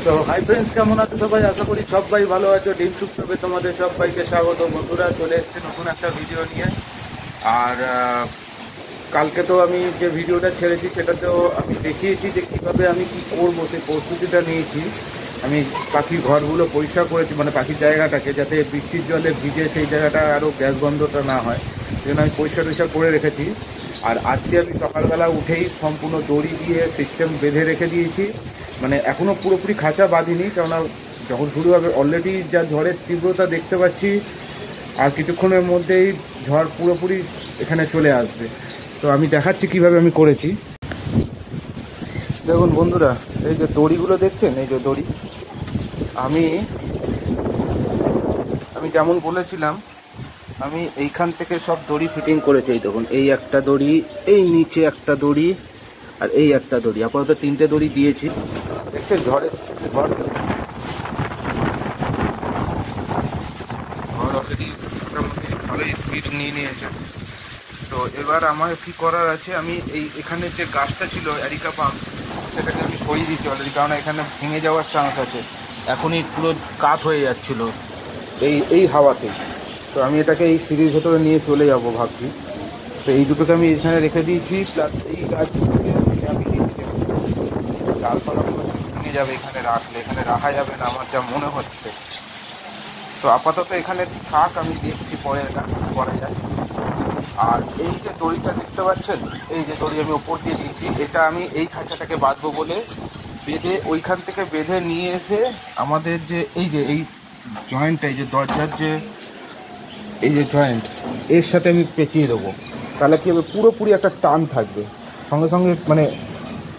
তো hi friends, কেমন আছো সবাই? আশা করি সবাই ভালো আছো। ডিম সুপ্তবে তোমাদের সবাইকে স্বাগত। বন্ধুরা, চলে এসেছে নতুন একটা ভিডিও নিয়ে। আর কালকে তো আমি যে ভিডিওটা ছেড়েছি সেটাতেও আমি দেখিয়েছি যে কীভাবে আমি কী করবো, সেই প্রস্তুতিটা নিয়েছি। আমি পাখির ঘরগুলো পরিষ্কার করেছি, মানে পাখির জায়গাটাকে, যাতে বৃষ্টির জলে ভিজে সেই জায়গাটা আরও গ্যাস গন্ধটা না হয়, সেজন্য আমি পরিষ্কার করে রেখেছি। আর আজকে আমি সকালবেলা উঠেই সম্পূর্ণ দড়ি দিয়ে সিস্টেম বেঁধে রেখে দিয়েছি। মানে এখনও পুরোপুরি খাঁচা বাঁধিনি, কেননা যখন শুরু হবে, অলরেডি যা ঝড়ের তীব্রতা দেখতে পাচ্ছি, আর কিছুক্ষণের মধ্যেই ঝড় পুরোপুরি এখানে চলে আসবে। তো আমি দেখাচ্ছি কিভাবে আমি করেছি। দেখুন বন্ধুরা, এই যে দড়িগুলো দেখছেন, এই যে দড়ি, আমি যেমন বলেছিলাম, আমি এইখান থেকে সব দড়ি ফিটিং করেছি। এই দেখুন, এই একটা দড়ি, এই নিচে একটা দড়ি, আর এই একটা দড়ি, আপাতত 3টে দড়ি দিয়েছি। দেখছেন ঝড় অলরেডি মোটামুটি ভালোই স্পিড নিয়ে নিয়েছে। তো এবার আমার কি করার আছে, আমি এখানে যে গাছটা ছিল অ্যারিকা পাম, সেটাকে আমি সরিয়ে দিচ্ছি অলরেডি, কারণ এখানে ভেঙে যাওয়ার চান্স আছে। এখনই পুরো কাত হয়ে যাচ্ছিল এই হাওয়াতে। তো আমি এটাকে এই সিঁড়ির ভেতরে নিয়ে চলে যাব ভাবছি। তো এই দুটোকে আমি এখানে রেখে দিয়েছি, প্লাস এই গাছগুলোকে আমি ডালপালাগুলো ভেঙে যাবে এখানে রাখলে, এখানে রাখা যাবে না আমার যা মনে হচ্ছে। তো আপাতত এখানে থাক, আমি দেখছি পরে এটা করা যায়। আর এই যে দড়িটা দেখতে পাচ্ছেন, এই যে দড়ি আমি ওপর দিয়ে দিয়েছি, এটা আমি এই খাঁচাটাকে বাঁধবো বলে বেঁধে, ওইখান থেকে বেঁধে নিয়ে এসে আমাদের যে এই জয়েন্টটা, এই যে দরজার যে এই যে জয়েন্ট, এর সাথে আমি পেঁচিয়ে দেবো। তাহলে কি হবে, পুরোপুরি একটা টান থাকবে, সঙ্গে সঙ্গে মানে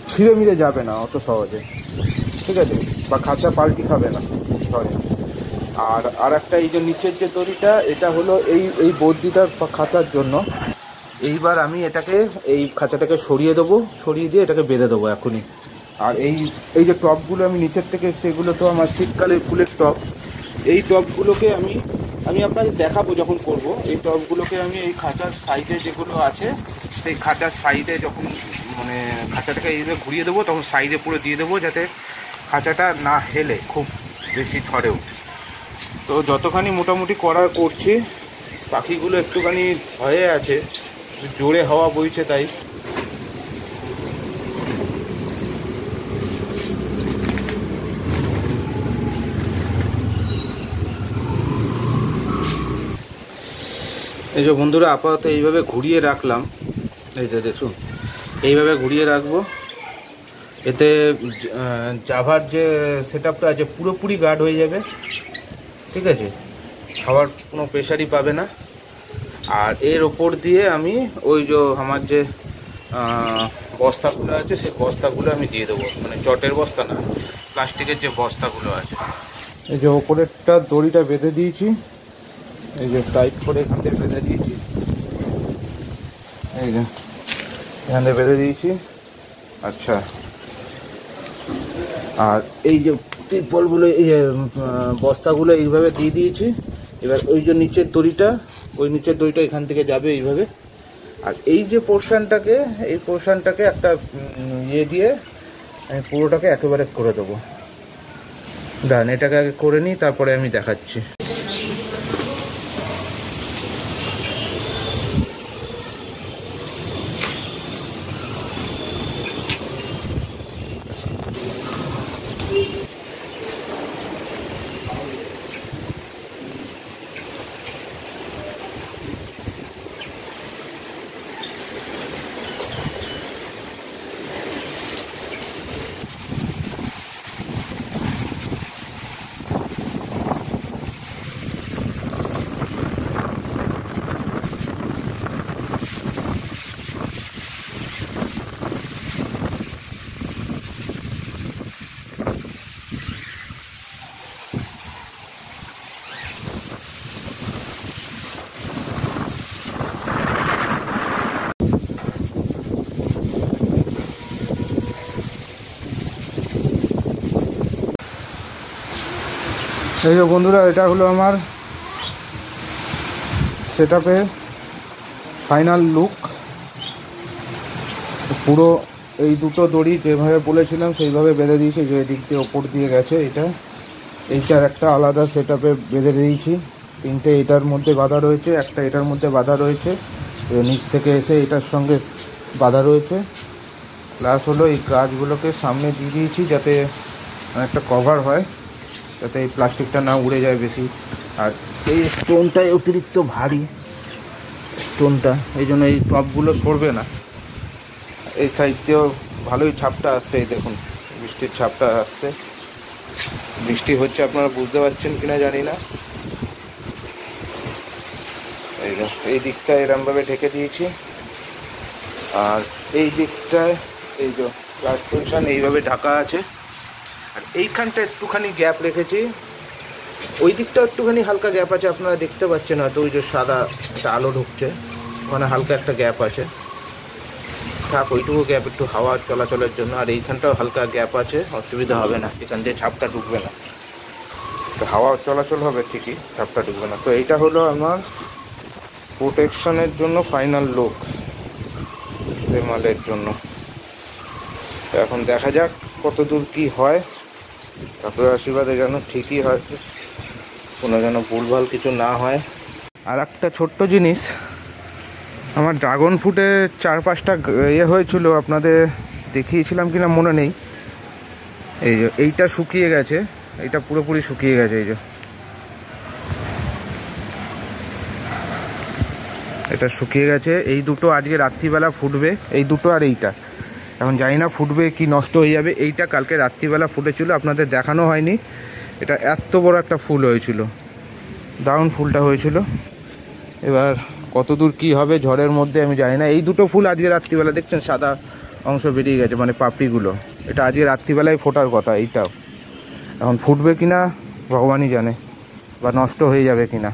ছিঁড়ে মিড়ে যাবে না অত সহজে, ঠিক আছে? বা খাঁচা পাল্টি খাবে না ঝড়ে। আর একটা এই যে নিচের যে দড়িটা, এটা হলো এই বদ্যিটার খাঁচার জন্য। এইবার আমি এটাকে, এই খাঁচাটাকে সরিয়ে দেবো, সরিয়ে দিয়ে এটাকে বেঁধে দেবো এখনই। আর এই যে টবগুলো আমি নিচের থেকে, সেগুলো তো আমার শীতকালের ফুলের টব। এই টবগুলোকে আমি আপনাদের দেখাবো যখন করব। এই টবগুলোকে আমি এই খাঁচার সাইডে যেগুলো আছে, সেই খাঁচার সাইডে যখন মানে খাঁচাটাকে এইভাবে ঘুরিয়ে দেবো, তখন সাইডে পুরো দিয়ে দেবো, যাতে খাঁচাটা না হেলে খুব বেশি ঝড়েও। তো যতখানি মোটামুটি করছি, পাখিগুলো একটুখানি ভয়ে আছে, জোরে হাওয়া বইছে তাই। এই যে বন্ধুরা, আপাতত এইভাবে ঘুরিয়ে রাখলাম, এই যে দেখুন, এইভাবে ঘুরিয়ে রাখবো। এতে জাভার যে সেটআপটা আছে পুরোপুরি গার্ড হয়ে যাবে, ঠিক আছে? খাওয়ার কোনো প্রেশারই পাবে না। আর এর ওপর দিয়ে আমি ওই যে আমার যে বস্তাগুলো আছে, সেই বস্তাগুলো আমি দিয়ে দেবো, মানে চটের বস্তা না, প্লাস্টিকের যে বস্তাগুলো আছে। এই যে ওপরেরটা দড়িটা বেঁধে দিয়েছি, এই যে টাইট করে এখান থেকে বেঁধে দিয়েছি, এই যে এখান থেকে বেঁধে দিয়েছি। আচ্ছা, আর এই যে তিরপলগুলো, এই বস্তাগুলো এইভাবে দিয়ে দিয়েছি। এবার ওই যে নিচের দড়িটা, ওই নিচের দড়িটা এখান থেকে যাবে এইভাবে। আর এই যে পোর্শনটাকে একটা ইয়ে দিয়ে আমি পুরোটাকে একেবারে করে দেবো। দাঁড়ান, এটাকে আগে করে নিই, তারপরে আমি দেখাচ্ছি। এই যে বন্ধুরা, এটা হলো আমার সেটআপের ফাইনাল লুক। পুরো এই দুটো দড়ি যেভাবে বলেছিলাম সেইভাবে বেঁধে দিয়েছি, যে দিক দিয়ে ওপর দিয়ে গেছে এইটার একটা আলাদা সেট আপে বেঁধে দিয়েছি। 3টে এটার মধ্যে বাঁধা রয়েছে, একটা এটার মধ্যে বাঁধা রয়েছে, নিচ থেকে এসে এটার সঙ্গে বাঁধা রয়েছে। প্লাস হলো এই গাছগুলোকে সামনে দিয়ে দিয়েছি যাতে একটা কভার হয়, যাতে এই প্লাস্টিকটা না উড়ে যায় বেশি। আর এই স্টোনটাই অতিরিক্ত ভারী, স্টোনটা এই জন্য এই টপগুলো সরবে না। এই সাইডেও ভালোই ছাপটা আসছে, এই দেখুন বৃষ্টির ছাপটা আসছে। বৃষ্টি হচ্ছে, আপনারা বুঝতে পারছেন কিনা জানি না। এই দিকটা এরমভাবে ঢেকে দিয়েছি, আর এই দিকটায় এই যে ক্লাস পজিশন এইভাবে ঢাকা আছে। আর এইখানটা একটুখানি গ্যাপ রেখেছি, ওই দিকটা একটুখানি হালকা গ্যাপ আছে, আপনারা দেখতে পাচ্ছেন হয়তো, ওই যে সাদা একটা আলো ঢুকছে ওখানে হালকা একটা গ্যাপ আছে। থাক ওইটুকু গ্যাপ একটু হাওয়া চলাচলের জন্য। আর এইখানটাও হালকা গ্যাপ আছে, অসুবিধা হবে না, এখান দিয়ে ছাপটা ঢুকবে না। তো হাওয়া চলাচল হবে ঠিকই, ছাপটা ঢুকবে না। তো এইটা হলো আমার প্রোটেকশনের জন্য ফাইনাল লুক রেমালের জন্য। তো এখন দেখা যাক কত দূর কী হয়, তারপরে আশীর্বাদে যেন ঠিকই হয়, কোনো যেন ভুলভাল কিছু না হয়। আর একটা ছোট্ট জিনিস, আমার ড্রাগন ফ্রুটে 4-5টা ইয়ে হয়েছিল, আপনাদের দেখিয়েছিলাম কিনা মনে নেই। এই যে এইটা শুকিয়ে গেছে, এইটা পুরোপুরি শুকিয়ে গেছে। এই যে এটা শুকিয়ে গেছে। এই দুটো আজকে রাত্রিবেলা ফুটবে, এই দুটো আর এইটা। এখন জানি না ফুটবে কি নষ্ট হয়ে যাবে। এইটা কালকে রাত্রিবেলা ফুটেছিল, আপনাদের দেখানো হয়নি। এটা এত বড় একটা ফুল হয়েছিল, দারুণ ফুলটা হয়েছিল। এবার কতদূর কি হবে ঝড়ের মধ্যে আমি জানি না। এই দুটো ফুল আজকে রাত্রিবেলা দেখছেন সাদা অংশ বেরিয়ে গেছে, মানে পাপড়িগুলো। এটা আজকে রাত্রিবেলায় ফোটার কথা এইটাও। এখন ফুটবে কিনা ভগবানই জানে, বা নষ্ট হয়ে যাবে কিনা।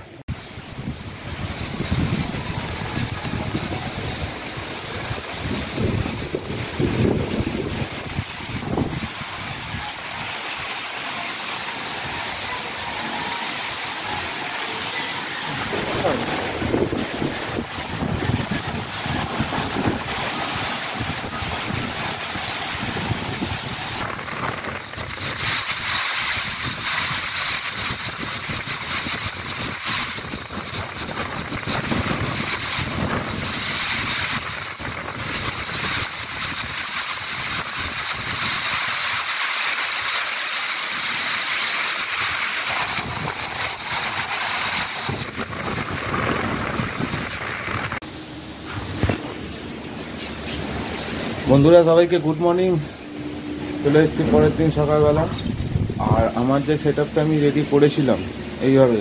বন্ধুরা সবাইকে গুড মর্নিং। চলে এসেছি পরের দিন সকালবেলা। আর আমার যে সেট আপটা আমি রেডি করেছিলাম এইভাবে,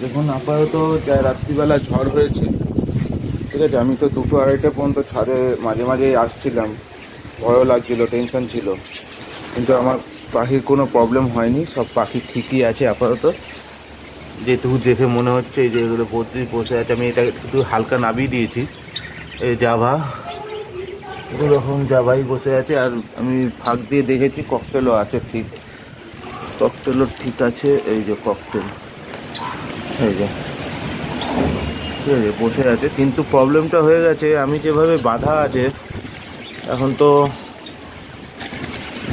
দেখুন আপাতত যা রাত্রিবেলা ঝড় হয়েছে, ঠিক আছে। আমি তো 2-2:30 পর্যন্ত ছাদে মাঝে মাঝেই আসছিলাম, ভয়ও লাগছিল, টেনশন ছিল, কিন্তু আমার পাখির কোনো প্রবলেম হয়নি, সব পাখি ঠিকই আছে আপাতত। যেটুকু দেখে মনে হচ্ছে এই যে এগুলো বসে আছে, আমি এটা একটু হালকা নামিয়ে দিয়েছি। এই জাভা এরকম জাভাই বসে আছে। আর আমি ফাঁক দিয়ে দেখেছি ককটেলও আছে, ঠিক ককটেলও ঠিক আছে। এই যে ককটেল, এই যে ঠিক আছে বসে আছে। কিন্তু প্রবলেমটা হয়ে গেছে, আমি যেভাবে বাঁধা আছে এখন, তো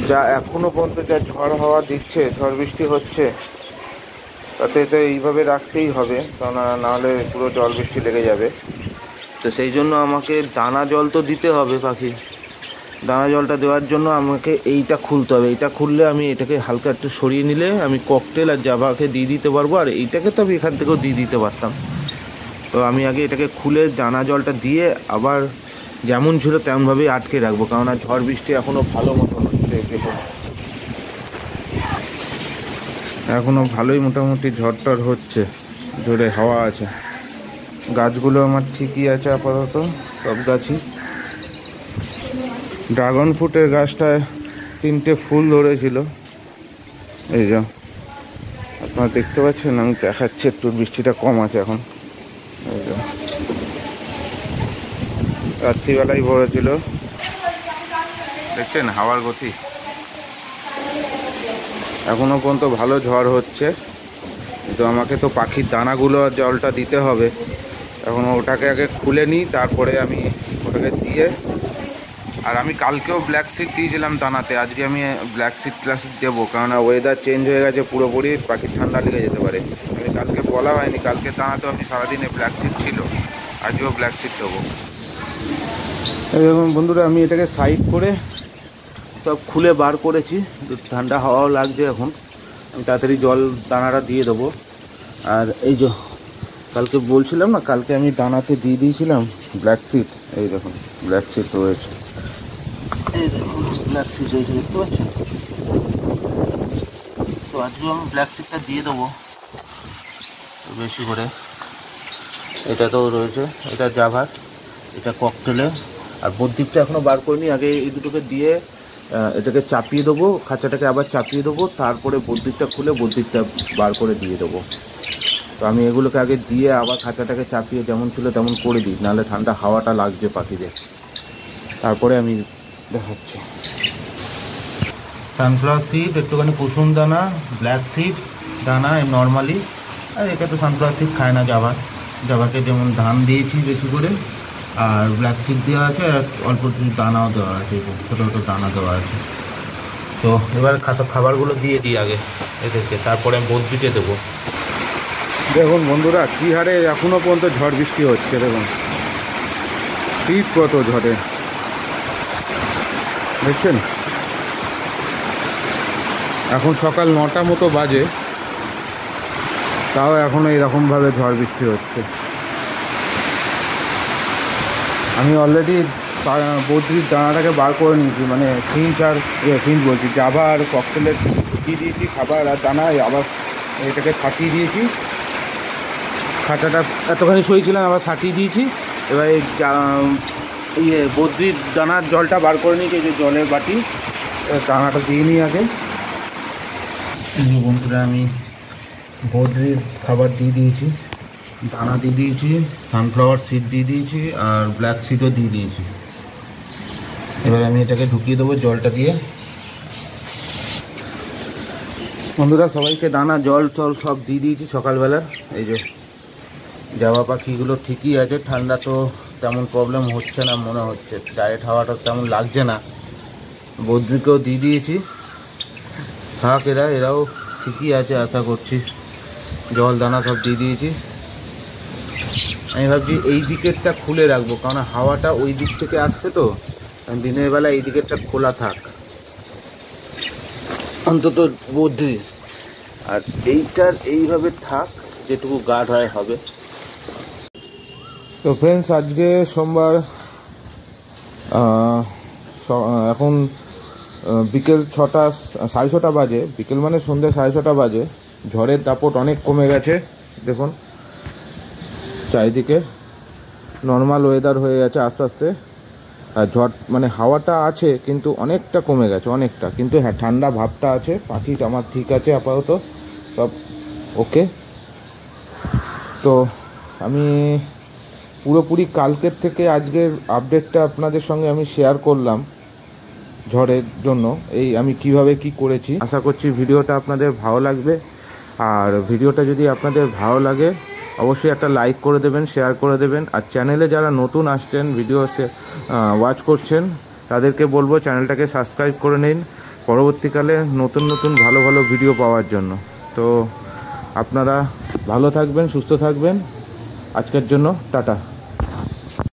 যা এখনো পর্যন্ত যা ঝড় হাওয়া দিচ্ছে, ঝড় বৃষ্টি হচ্ছে, তাতে তো এইভাবে রাখতেই হবে, কারণ নাহলে পুরো জল বৃষ্টি লেগে যাবে। তো সেই জন্য আমাকে দানা জল তো দিতে হবে পাখি। দানা জলটা দেওয়ার জন্য আমাকে এইটা খুলতে হবে। এইটা খুললে আমি এটাকে হালকা একটু সরিয়ে নিলে আমি ককটেল আর জাভাকে দিয়ে দিতে পারবো। আর এইটাকে তো আমি এখান থেকেও দিয়ে দিতে পারতাম। তো আমি আগে এটাকে খুলে দানা জলটা দিয়ে আবার যেমন ছিল তেমনভাবেই আটকে রাখবো, কারণ আর ঝড় বৃষ্টি এখনও ভালো মতো হচ্ছে। দেখুন এখনও ভালোই মোটামুটি ঝড় হচ্ছে, জোরে হাওয়া আছে। গাছগুলো আমার ঠিকই আছে আপাতত, সব গাছই। ড্রাগন ফ্রুটের গাছটায় 3টে ফুল ধরেছিল, এই যে আপনারা দেখতে পাচ্ছেন। আমি দেখাচ্ছি, একটু বৃষ্টিটা কম আছে এখন। এই যে রাত্রিবেলাই ভরেছিল, দেখছেন হাওয়ার গতি। এখনো পর্যন্ত ভালো ঝড় হচ্ছে, কিন্তু আমাকে তো পাখির দানাগুলো আর জলটা দিতে হবে। এখন ওটাকে আগে খুলে নিই, তারপরে আমি ওটাকে দিয়ে আর আমি কালকেও ব্ল্যাক সিড দিয়েছিলাম দানাতে, আজকে আমি ব্ল্যাক সিড দেবো, কেননা ওয়েদার চেঞ্জ হয়ে গেছে পুরোপুরি, পাখির ঠান্ডা লেগে যেতে পারে। আমি কালকে বলা হয়নি, কালকে দানাতেও আমি সারাদিনে ব্ল্যাক সিড ছিল, আজকেও ব্ল্যাক সিড দেবো। এবং বন্ধুরা আমি এটাকে সাইড করে সব খুলে বার করেছি, ঠান্ডা হাওয়াও লাগছে এখন। আমি তাড়াতাড়ি জল দানাটা দিয়ে দেবো। আর এই যে কালকে বলছিলাম না, কালকে আমি দানাতে দিয়ে দিয়েছিলাম ব্ল্যাক সিড, এই দেখুন ব্ল্যাক সিড রয়েছে, এই দেখুন ব্ল্যাক সিড রয়েছে, দেখতে পাচ্ছেন? তো আজকে আমি ব্ল্যাক সিডটা দিয়ে দেবো বেশি করে। এটা তো রয়েছে, এটা জাভার, এটা ককটেলে। আর বদ্বীপটা এখনও বার করিনি, আগে এই দুটোকে দিয়ে এটাকে চাপিয়ে দেবো, খাঁচাটাকে আবার চাপিয়ে দেবো, তারপরে বদ্বীপটা খুলে বদ্বীপটা বার করে দিয়ে দেবো। তো আমি এগুলোকে আগে দিয়ে আবার খাঁচাটাকে চাপিয়ে যেমন ছিল তেমন করে দিই, নাহলে ঠান্ডা হাওয়াটা লাগছে পাখিদের। তারপরে আমি দেখাচ্ছি। সানফ্লাওয়ার সিড, একটুখানি কুসুম দানা, ব্ল্যাক সিড দানা নর্মালি। আর এটা তো সানফ্লাওয়ার সিড খায় না জাভার, জাভাকে যেমন ধান দিয়েছি বেশি করে, আর ব্ল্যাক সিড দেওয়া আছে, আর অল্প কিছু দানাও দেওয়া আছে, ছোটো ছোটো দানা দেওয়া আছে। তো এবার খাবারগুলো দিয়ে দিই আগে এদেরকে, তারপরে আমি বদ্বীপে দেবো। দেখুন বন্ধুরা কী হারে এখনও পর্যন্ত ঝড় বৃষ্টি হচ্ছে, দেখুন শীত কত ঝড়ে, দেখছেন? এখন সকাল 9টা মতো বাজে, তাও এখনও এরকমভাবে ঝড় বৃষ্টি হচ্ছে। আমি অলরেডি বদ্বীপ দানাটাকে বার করে নিয়েছি, মানে ফিঞ্চ আর ফিঞ্চ বলছি, জাভা আর ককটেলের দিয়ে দিয়েছি খাবার আর দানা, আবার এটাকে ছাটিয়ে দিয়েছি। খাঁচাটা এতখানি শুয়েছিলাম, আবার ছাটিয়ে দিয়েছি। এবার এই বদ্বীপ দানার জলটা বার করে নিয়েছি, এই যে জলের বাটি, দানাটা দিয়ে নিই আগে। বন্ধুরা আমি বদ্বীপ খাবার দিয়ে দিয়েছি, দানা দিয়ে দিয়েছি, সানফ্লাওয়ার সিড দিয়ে দিয়েছি, আর ব্ল্যাক সিডও দিয়ে দিয়েছি। এবার আমি এটাকে ঢুকিয়ে দেবো জলটা দিয়ে। বন্ধুরা সবাইকে দানা জল সব দিয়ে দিয়েছি সকালবেলা। এই যে জাভা পাখিগুলো ঠিকই আছে, ঠান্ডা তো তেমন প্রবলেম হচ্ছে না মনে হচ্ছে, ডাইরেক্ট হাওয়াটা তেমন লাগছে না। বদ্বীপকেও দিয়ে দিয়েছি, থাক এরাও ঠিকই আছে আশা করছি। জল দানা সব দিয়ে দিয়েছি। আমি ভাবছি এই দিকেরটা খুলে রাখবো, কারণ হাওয়াটা ওই দিক থেকে আসছে, তো দিনের বেলা এই দিকেরটা খোলা থাক অন্তত বদ্বীপ, আর এইটার এইভাবে থাক, যেটুকু গার্ড হয় হবে। তো ফ্রেন্ডস আজকে সোমবার, এখন বিকেল 6টা 6:30 বাজে, বিকেল মানে সন্ধ্যে 6:30 বাজে। ঝড়ের দাপট অনেক কমে গেছে, দেখুন চারিদিকে নর্মাল ওয়েদার হয়ে গেছে আস্তে আস্তে। আর ঝড় মানে হাওয়াটা আছে কিন্তু অনেকটা কমে গেছে, অনেকটা, কিন্তু হ্যাঁ ঠান্ডা ভাবটা আছে। পাখি আমার ঠিক আছে আপাতত, সব ওকে। তো আমি পুরোপুরি কালকের থেকে আজকের আপডেটটা আপনাদের সঙ্গে আমি শেয়ার করলাম ঝড়ের জন্য, এই আমি কিভাবে কি করেছি। আশা করছি ভিডিওটা আপনাদের ভালো লাগবে। আর ভিডিওটা যদি আপনাদের ভালো লাগে অবশ্যই একটা লাইক করে দেবেন, শেয়ার করে দেবেন। আর চ্যানেলে যারা নতুন আসছেন, ভিডিও ওয়াচ করছেন, তাদেরকে বলবো চ্যানেলটাকে সাবস্ক্রাইব করে নিন পরবর্তীকালে নতুন নতুন ভালো ভালো ভিডিও পাওয়ার জন্য। তো আপনারা ভালো থাকবেন, সুস্থ থাকবেন। আজকের জন্য টাটা।